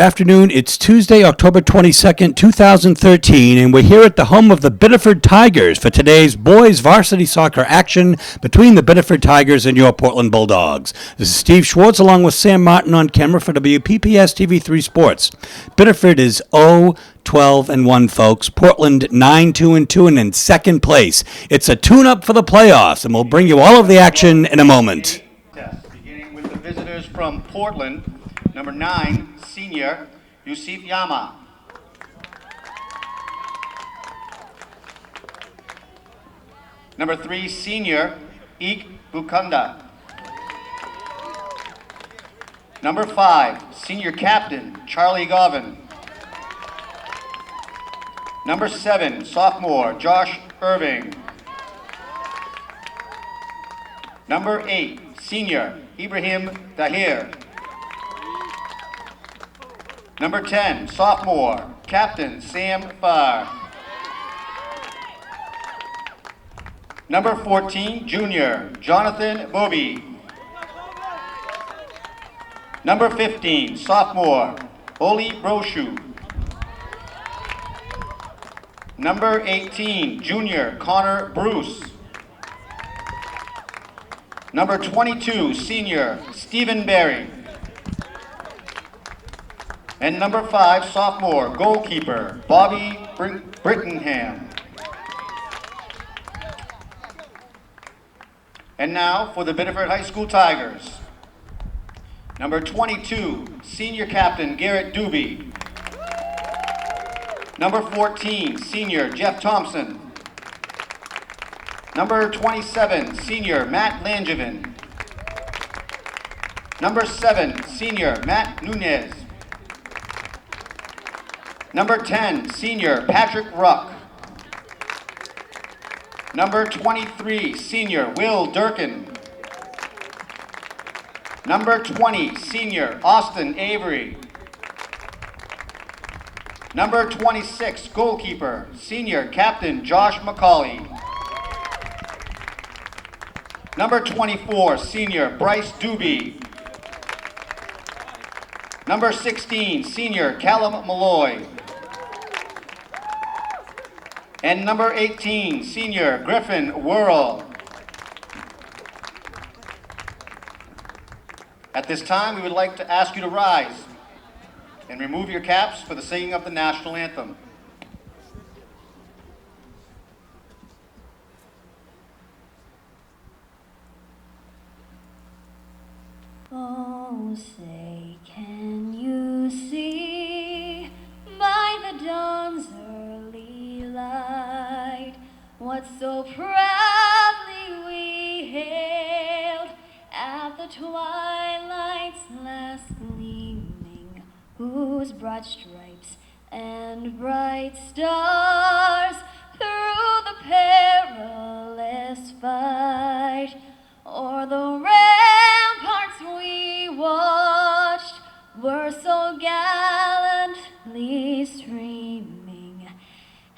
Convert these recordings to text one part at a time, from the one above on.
Afternoon, it's Tuesday, October 22nd, 2013, and we're here at the home of the Biddeford Tigers for today's boys varsity soccer action between the Biddeford Tigers and your Portland Bulldogs. This is Steve Schwartz along with Sam Martin on camera for WPPS TV3 Sports. Biddeford is 0-12-1, folks. Portland 9-2-2 and in second place. It's a tune-up for the playoffs, and we'll bring you all of the action in a moment. Beginning with the visitors from Portland, number 9, senior Yusuf Yama. Number 3, senior Ik Bukunda. Number 5, senior captain Charlie Govin. Number 7, sophomore Josh Irving. Number 8, senior Ibrahim Dahir. Number 10, sophomore captain Sam Farr. Number 14, junior Jonathan Bobby. Number 15, sophomore Oli Broshu. Number 18, junior Connor Bruce. Number 22, senior Stephen Berry. And number 5, sophomore goalkeeper Bobby Brittingham. And now for the Biddeford High School Tigers. Number 22, senior captain Garrett Doobie. Number 14, senior Jeff Thompson. Number 27, senior Matt Langevin. Number 7, senior Matt Nunez. Number 10, senior Patrick Ruck. Number 23, senior Will Durkin. Number 20, senior Austin Avery. Number 26, goalkeeper, senior captain Josh McCauley. Number 24, senior Bryce Doobie. Number 16, senior Callum Malloy. And number 18, senior Griffin Worrell. At this time, we would like to ask you to rise and remove your caps for the singing of the national anthem. Oh, say, can you see by the dawn's early light what so proudly we hailed at the twilight's last gleaming, whose broad stripes and bright stars through the perilous fight o'er the ramparts we watched were so gallantly streaming,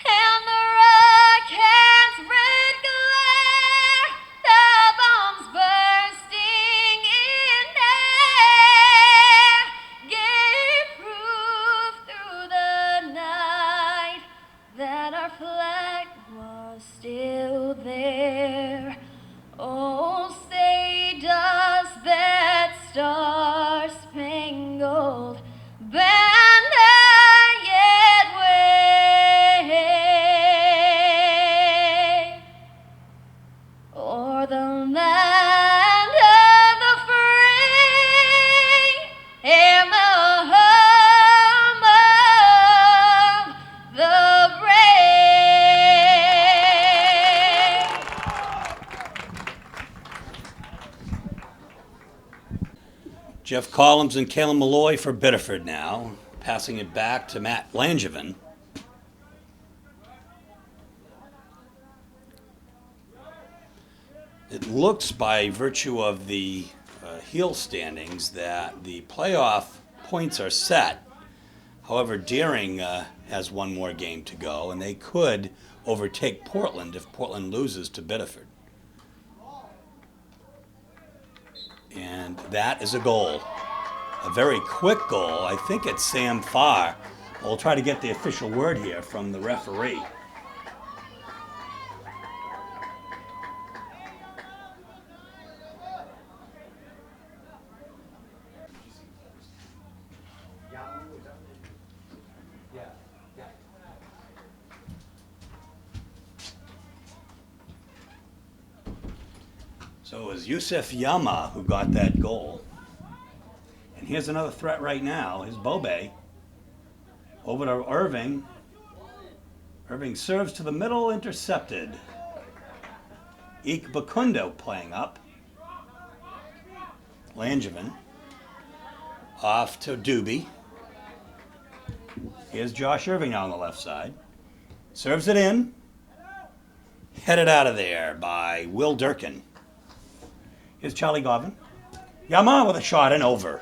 and the rocket's red glare, the bombs bursting in air, gave proof through the night that our flag was still there. Oh, say does that star-spangled banner yet wave o'er the land of the free and the home of the brave? Jeff Collins and Caleb Malloy for Biddeford now, passing it back to Matt Langevin. It looks, by virtue of the heel standings, that the playoff points are set. However, Deering has one more game to go, and they could overtake Portland if Portland loses to Biddeford. And that is a goal. a very quick goal. I think it's Sam Farr. We'll try to get the official word here from the referee. So it was Yusuf Yama who got that goal. And here's another threat right now. Here's Bobe. Over to Irving. Irving serves to the middle, intercepted. Bakunda playing up. Langevin. Off to Doobie. Here's Josh Irving now on the left side. Serves it in. Headed out of there by Will Durkin. Here's Charlie Govin. Yama with a shot and over.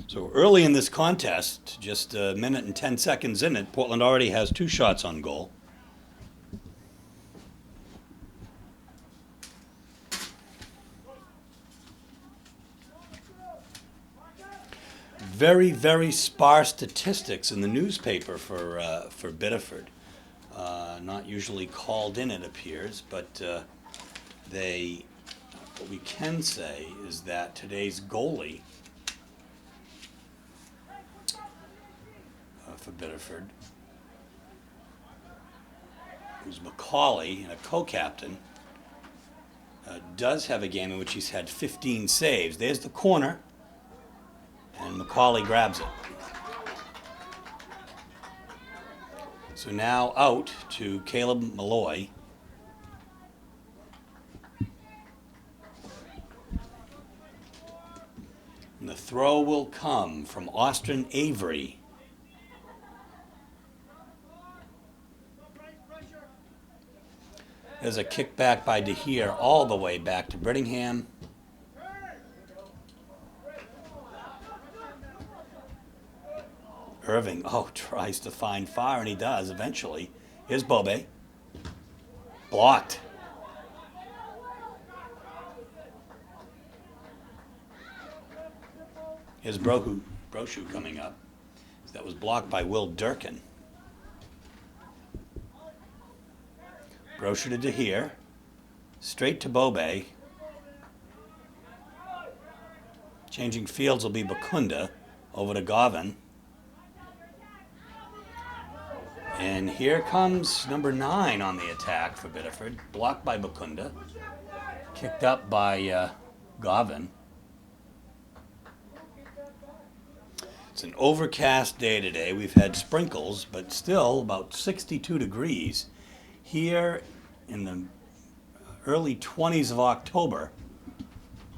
So early in this contest, just a minute and 10 seconds in it, Portland already has 2 shots on goal. Very, very sparse statistics in the newspaper for Biddeford. Not usually called in, it appears, but what we can say is that today's goalie for Biddeford, who's Macaulay and a co-captain, does have a game in which he's had 15 saves. There's the corner. And Macaulay grabs it. So now out to Caleb Malloy. And the throw will come from Austin Avery. There's a kickback by DeHeer all the way back to Brittingham. Irving, tries to find Farr, and he does eventually. Here's Bobe. Blocked. Here's Brochu coming up. That was blocked by Will Durkin. Brochu to DeHeer. Straight to Bobe. Changing fields will be Bakunda. Over to Govin. And here comes number 9 on the attack for Biddeford. Blocked by Bakunda. Kicked up by Govin. It's an overcast day today. We've had sprinkles, but still about 62 degrees. Here in the early 20s of October,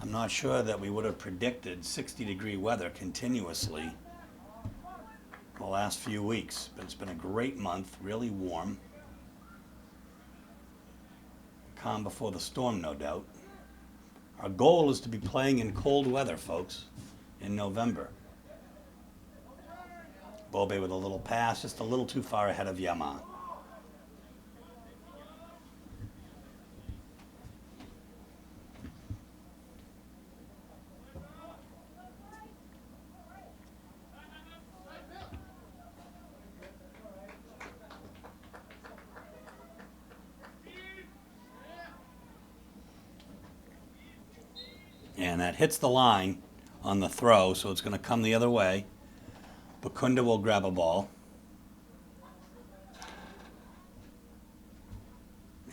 I'm not sure that we would have predicted 60-degree weather continuously the last few weeks, but it's been a great month, really warm. Calm before the storm, no doubt. Our goal is to be playing in cold weather, folks, in November. Bobe with a little pass, just a little too far ahead of Yama. And that hits the line on the throw, so it's going to come the other way. Bakunda will grab a ball.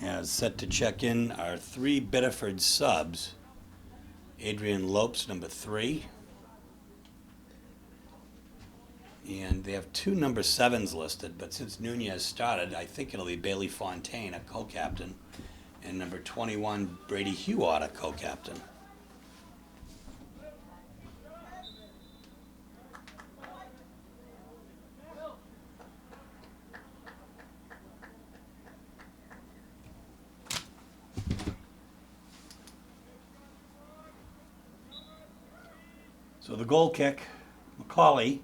As set to check in are 3 Biddeford subs. Adrian Lopes, number 3. And they have 2 number 7s listed, but since Nunez started, I think it'll be Bailey Fontaine, a co-captain, and number 21, Brady Hewitt, a co-captain. So the goal kick Macaulay,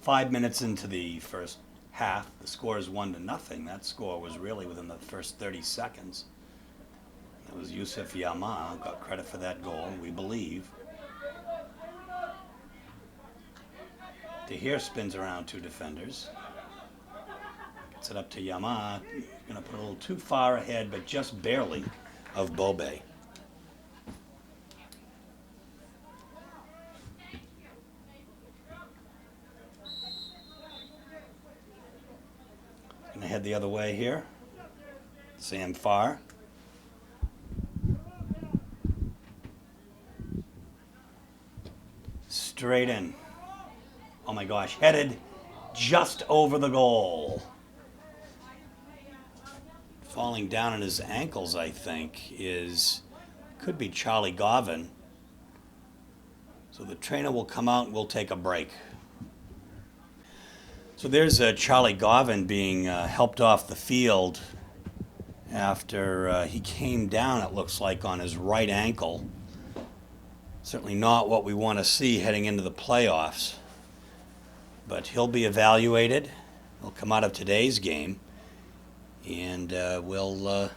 5 minutes into the first half, the score is 1-0. That score was really within the first 30 seconds. That was Yusuf Yama, got credit for that goal, we believe. Tahir spins around two defenders. Gets it up to Yama. Going to put a little too far ahead, but just barely, of Bobe. Going to head the other way here. Sam Farr. Straight in. Oh my gosh, headed just over the goal. Falling down on his ankles, I think, could be Charlie Garvin. So the trainer will come out and we'll take a break. So there's Charlie Garvin being helped off the field after he came down, it looks like, on his right ankle. Certainly not what we want to see heading into the playoffs. But he'll be evaluated. He'll come out of today's game. And we'll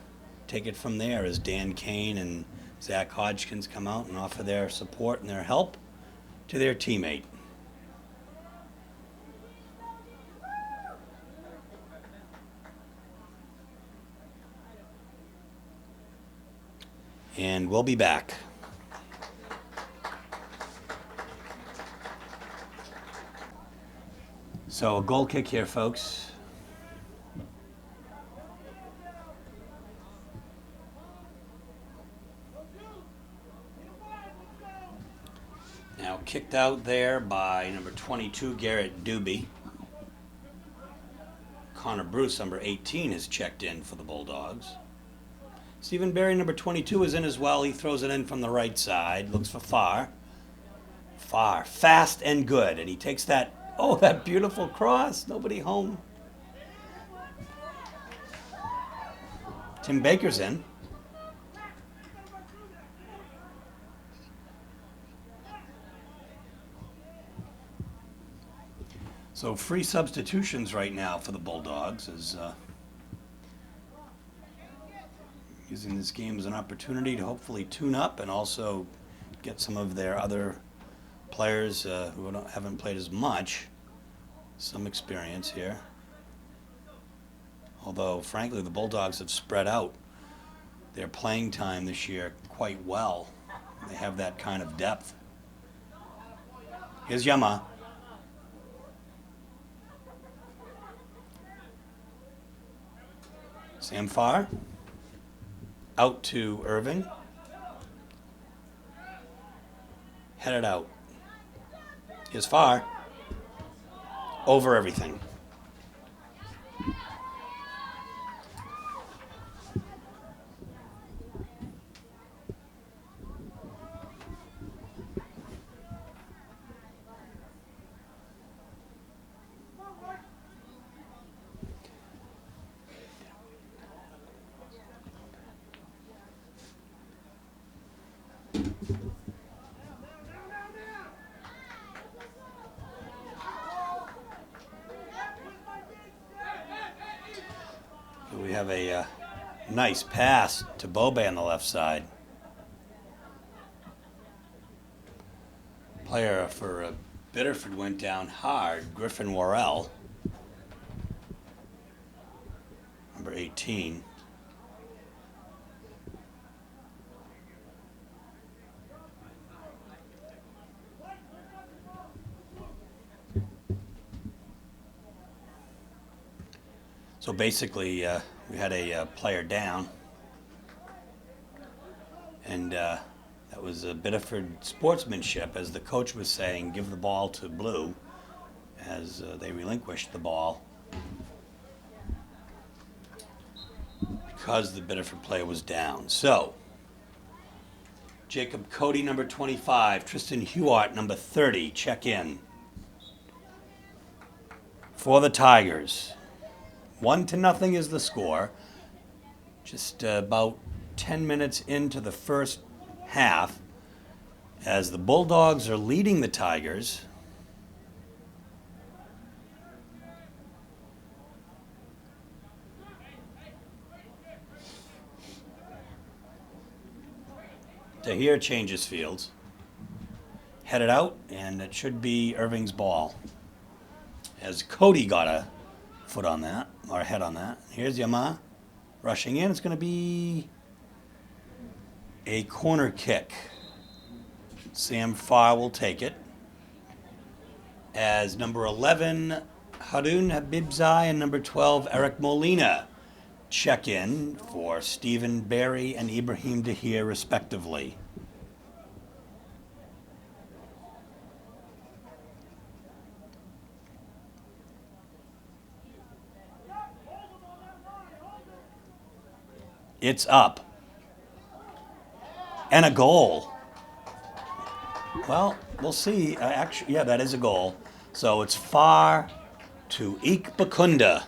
take it from there as Dan Kane and Zach Hodgkins come out and offer their support and their help to their teammate. And we'll be back. So a goal kick here, folks. Now kicked out there by number 22, Garrett Doobie. Connor Bruce, number 18, has checked in for the Bulldogs. Stephen Berry, number 22, is in as well. He throws it in from the right side. Looks for Farr. Farr, fast and good. And he takes that, that beautiful cross. Nobody home. Tim Baker's in. So free substitutions right now for the Bulldogs is using this game as an opportunity to hopefully tune up and also get some of their other players who haven't played as much some experience here. Although, frankly, the Bulldogs have spread out their playing time this year quite well. They have that kind of depth. Here's Yama. Sam Farr. Out to Irving. Headed out. Here's Farr. Over everything. We have a nice pass to Bobe on the left side. Player for Biddeford went down hard, Griffin Worrell, number 18. So basically, we had a player down, and that was a Biddeford sportsmanship, as the coach was saying, give the ball to Blue, as they relinquished the ball because the Biddeford player was down. So, Jacob Cody, number 25, Tristan Huart, number 30, check in for the Tigers. 1-0 is the score. Just about 10 minutes into the first half. As the Bulldogs are leading the Tigers. Tahir changes fields. Headed out, and it should be Irving's ball. As Cody got a foot on that, or a head on that. Here's Yama rushing in. It's going to be a corner kick. Sam Farr will take it. As number 11, Harun Habibzai, and number 12, Eric Molina, check in for Stephen Barry and Ibrahim Dahir, respectively. It's up. And a goal. Well, we'll see. Actually, yeah, that is a goal. So it's Farr to Ikbakunda.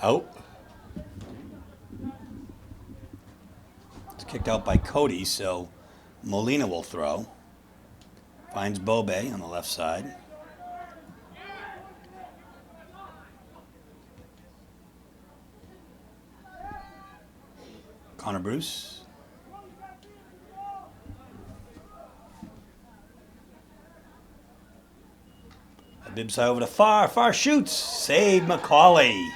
Out. It's kicked out by Cody, so Molina will throw. Finds Bobe on the left side. Connor Bruce. Bibsai over to Farr. Farr shoots. Save McCauley.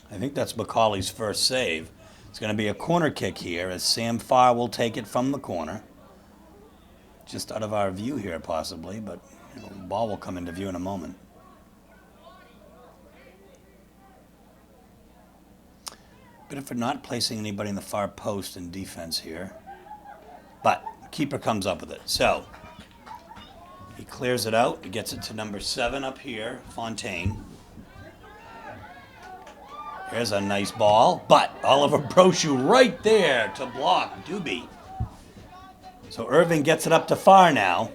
I think that's McCauley's first save. It's going to be a corner kick here as Sam Farr will take it from the corner. Just out of our view here, possibly, but the ball will come into view in a moment. Biddeford not placing anybody in the far post in defense here. But keeper comes up with it. So he clears it out. He gets it to number 7 up here, Fontaine. There's a nice ball, but Oliver Brochu right there to block Doobie. So Irving gets it up to Farr now.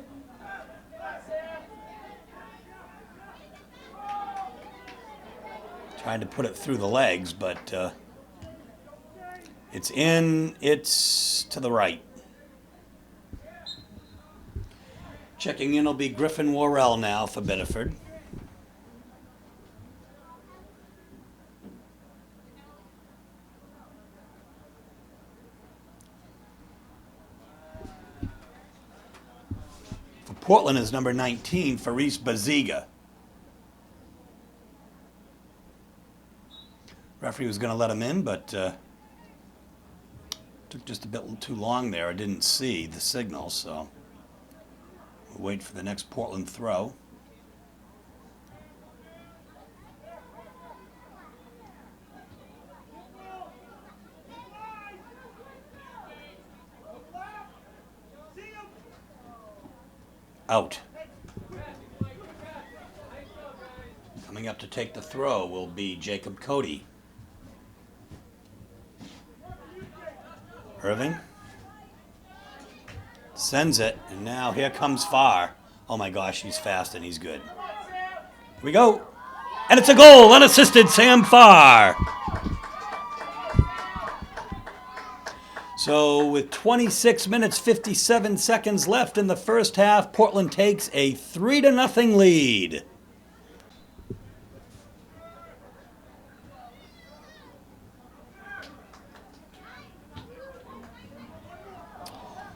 Trying to put it through the legs, but it's in. It's to the right. Checking in will be Griffin Worrell now for Biddeford. Portland is number 19, Faris Baziga. Referee was going to let him in, but took just a bit too long there. I didn't see the signal, so we'll wait for the next Portland throw. Out. Coming up to take the throw will be Jacob Cody. Irving sends it, and now here comes Farr. Oh my gosh, he's fast and he's good. Here we go. And it's a goal, unassisted, Sam Farr. So with 26 minutes, 57 seconds left in the first half, Portland takes a 3-0 lead.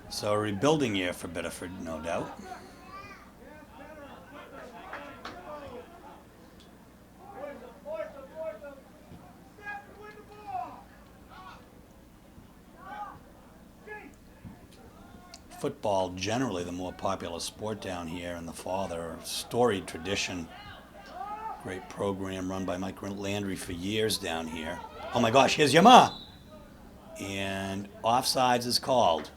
So a rebuilding year for Biddeford, no doubt. Football, generally the more popular sport down here, and the father, storied tradition. Great program run by Mike Landry for years down here. Oh my gosh, here's Yama! And offsides is called.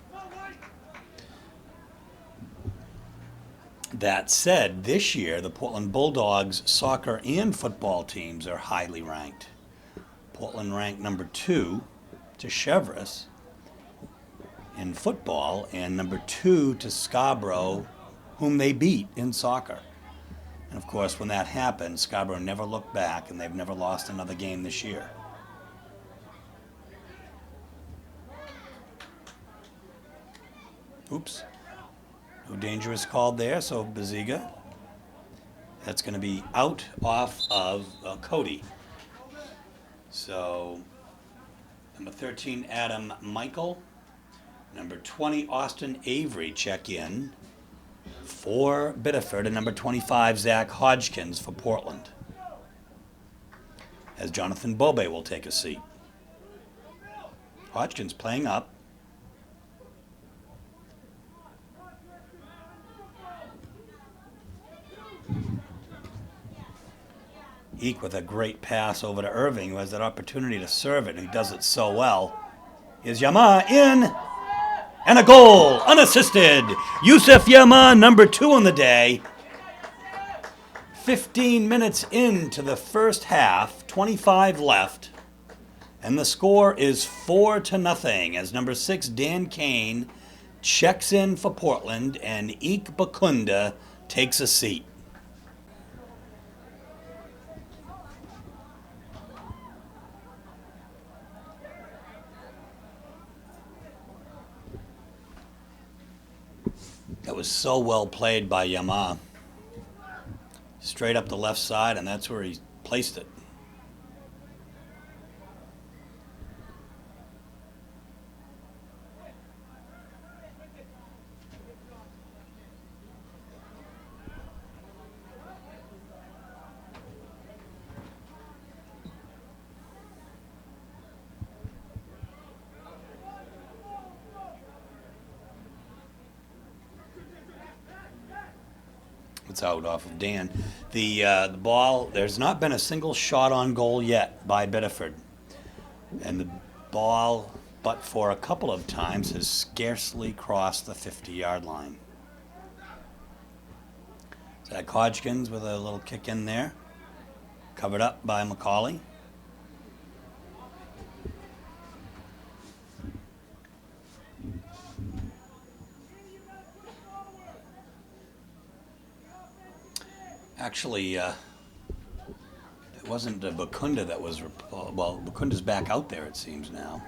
That said, this year the Portland Bulldogs soccer and football teams are highly ranked. Portland ranked number 2 to Cheverus in football and number 2 to Scarborough, whom they beat in soccer. And of course, when that happened, Scarborough never looked back, and they've never lost another game this year. Oops. No dangerous called there, so Baziga. That's going to be out off of Cody. So, number 13, Adam Michael. Number 20, Austin Avery, check in for Biddeford. And number 25, Zach Hodgkins for Portland. As Jonathan Bobe will take a seat. Hodgkins playing up. Eek with a great pass over to Irving, who has that opportunity to serve it, and he does it so well. Is Yama in? And a goal, unassisted. Yusuf Yama, number 2 on the day. 15 minutes into the first half, 25 left. And the score is 4-0 as number 6, Dan Kane, checks in for Portland, and Eek Bakunda takes a seat. That was so well played by Yama. Straight up the left side, and that's where he placed it. It's out off of Dan. The ball, there's not been a single shot on goal yet by Biddeford. And the ball, but for a couple of times, has scarcely crossed the 50-yard line. Zach Hodgkins with a little kick in there. Covered up by McCauley. Actually, it wasn't Bakunda that was... Well, Bakunda's back out there, it seems now.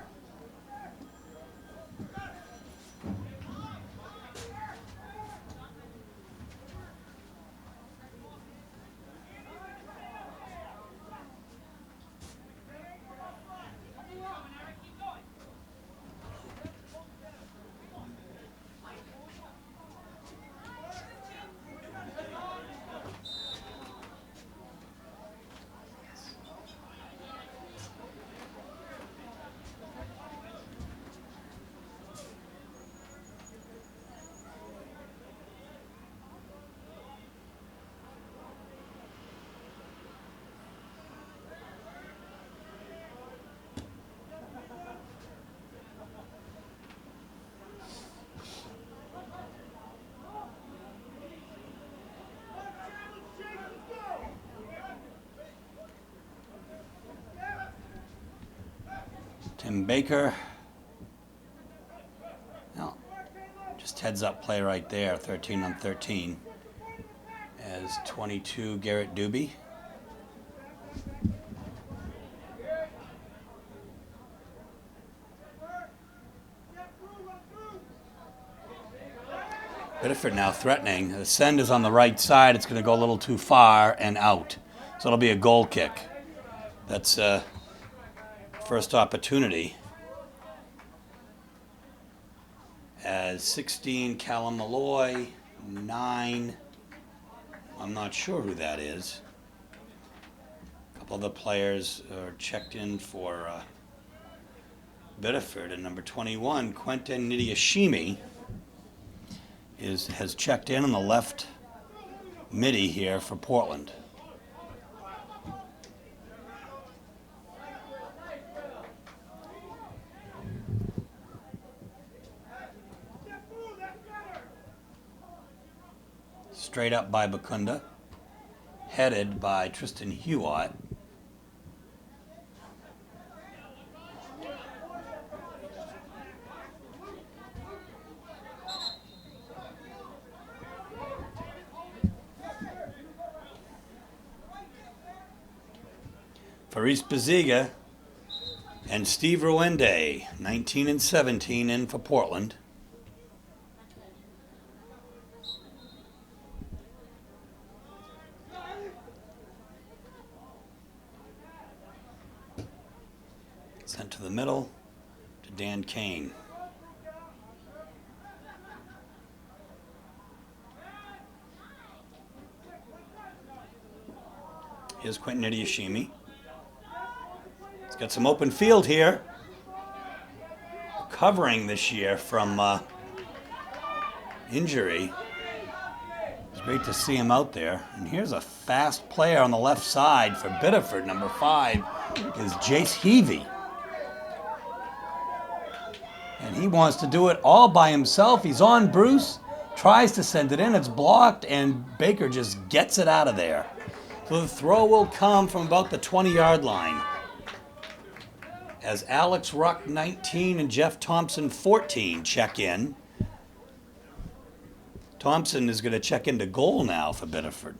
Tim Baker. No, just heads up play right there, 13 on 13. As 22, Garrett Doobie. Biddeford now threatening. The send is on the right side. It's going to go a little too far and out. So it'll be a goal kick. That's first opportunity. As 16, Callum Malloy. 9, I'm not sure who that is. A couple of the players are checked in for Biddeford. And number 21, Quentin Nidiashimi, has checked in on the left midi here for Portland. straight up by Bakunda, headed by Tristan Hewott. Faris Baziga and Steve Ruende, 19 and 17 in for Portland. Sent to the middle to Dan Kane. Here's Quentin Idioshimi. He's got some open field here. Recovering this year from injury. It's great to see him out there. And here's a fast player on the left side for Biddeford. Number 5 is Jace Heavey. And he wants to do it all by himself. He's on Bruce, tries to send it in. It's blocked, and Baker just gets it out of there. So the throw will come from about the 20-yard line. As Alex Ruck, 19, and Jeff Thompson, 14, check in. Thompson is going to check into goal now for Biddeford.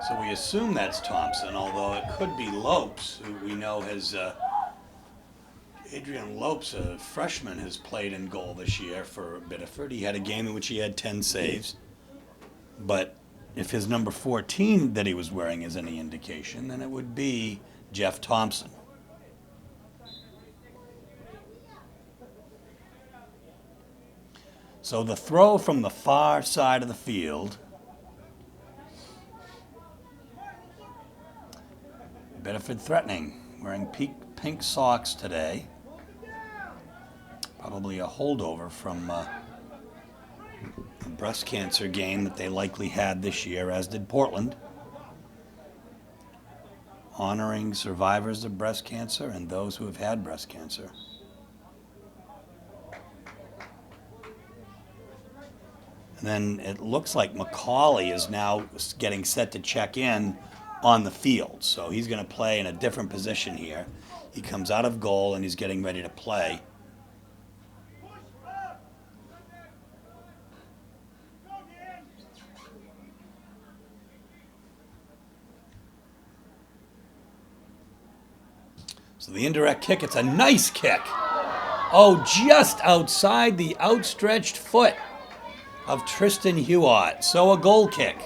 So we assume that's Thompson, although it could be Lopes, who we know has, Adrian Lopes, a freshman, has played in goal this year for Biddeford. He had a game in which he had 10 saves. But if his number 14 that he was wearing is any indication, then it would be Jeff Thompson. So the throw from the far side of the field. Biddeford threatening, wearing pink socks today. Probably a holdover from a breast cancer game that they likely had this year, as did Portland. Honoring survivors of breast cancer and those who have had breast cancer. And then it looks like Macaulay is now getting set to check in on the field. So he's going to play in a different position here. He comes out of goal and he's getting ready to play. So the indirect kick, it's a nice kick. Oh, just outside the outstretched foot of Tristan Hewott. So a goal kick.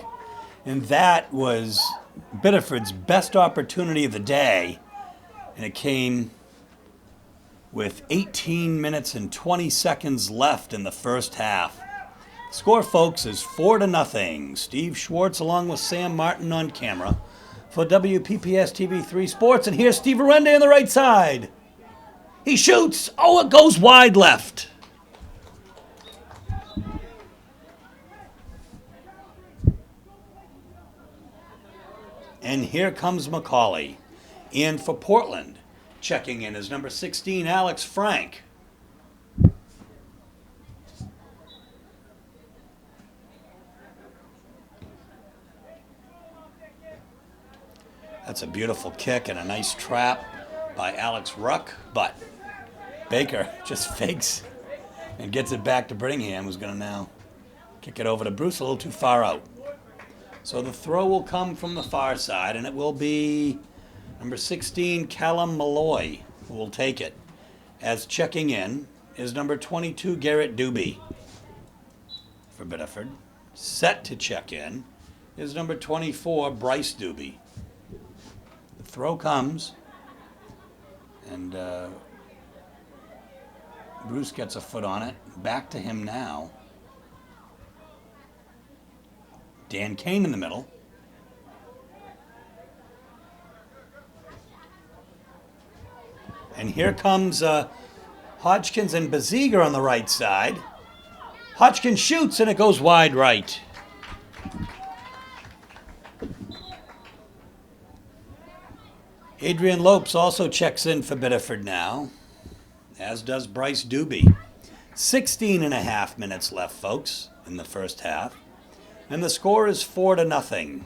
And that was Biddeford's best opportunity of the day. And it came with 18 minutes and 20 seconds left in the first half. Score, folks, is 4-0. Steve Schwartz along with Sam Martin on camera for WPPS TV3 Sports. And here's Steve Arende on the right side. He shoots. Oh, it goes wide left. And here comes Macaulay. In for Portland. Checking in is number 16, Alex Frank. That's a beautiful kick and a nice trap by Alex Ruck, but Baker just fakes and gets it back to Brittingham, who's going to now kick it over to Bruce, a little too far out. So the throw will come from the far side, and it will be number 16, Callum Malloy, who will take it. As checking in is number 22, Garrett Doobie for Biddeford. Set to check in is number 24, Bryce Doobie. The throw comes, and Bruce gets a foot on it. Back to him now. Dan Kane in the middle. And here comes Hodgkins and Baziga on the right side. Hodgkins shoots, and it goes wide right. Adrian Lopes also checks in for Biddeford now, as does Bryce Doobie. 16 and a half minutes left, folks, in the first half. And the score is 4-0.